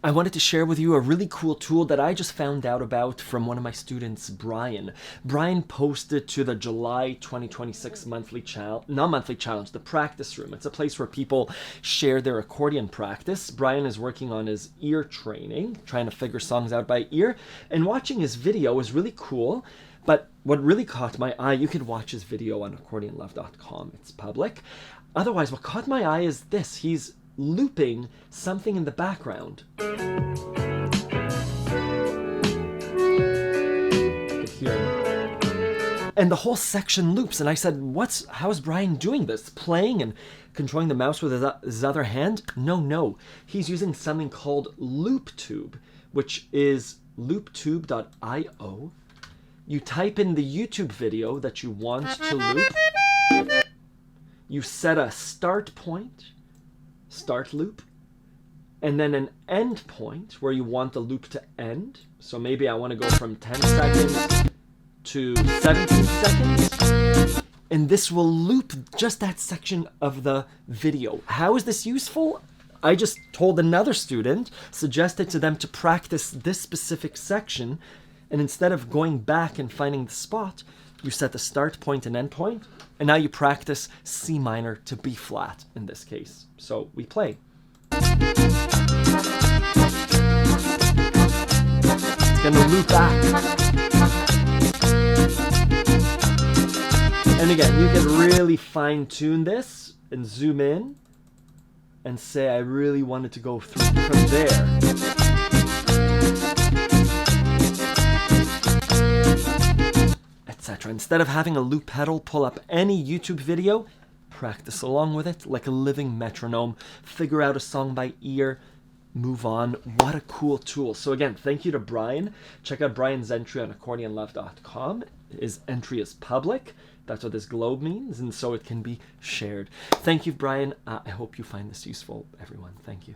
I wanted to share with you a really cool tool that I just found out about from one of my students, Brian. Brian posted to the July 2026 monthly challenge, not monthly challenge, the practice room. It's a place where people share their accordion practice. Brian is working on his ear training, trying to figure songs out by ear, and watching his video was really cool. But what really caught my eye, you can watch his video on accordionlove.com, it's public. Otherwise, what caught my eye is this. He's looping something in the background. You can hear him. And the whole section loops. And I said, how's Brian doing this? Playing and controlling the mouse with his other hand? No. He's using something called LoopTube, which is looptube.io. You type in the YouTube video that you want to loop. You set a start point, start loop, and then an end point where you want the loop to end. So maybe I want to go from 10 seconds to 17 seconds. And this will loop just that section of the video. How is this useful? I just told another student, suggested to them to practice this specific section. And instead of going back and finding the spot, you set the start point and end point. And now you practice C minor to B flat in this case. So we play. It's gonna loop back. And again, you can really fine tune this and zoom in and say, I really wanted to go through from there. Etc. Instead of having a loop pedal, pull up any YouTube video, practice along with it like a living metronome, figure out a song by ear, move on. What a cool tool. So again, thank you to Brian. Check out Brian's entry on accordionlove.com. His entry is public. That's what this globe means, and so it can be shared. Thank you, Brian. I hope you find this useful, everyone. Thank you.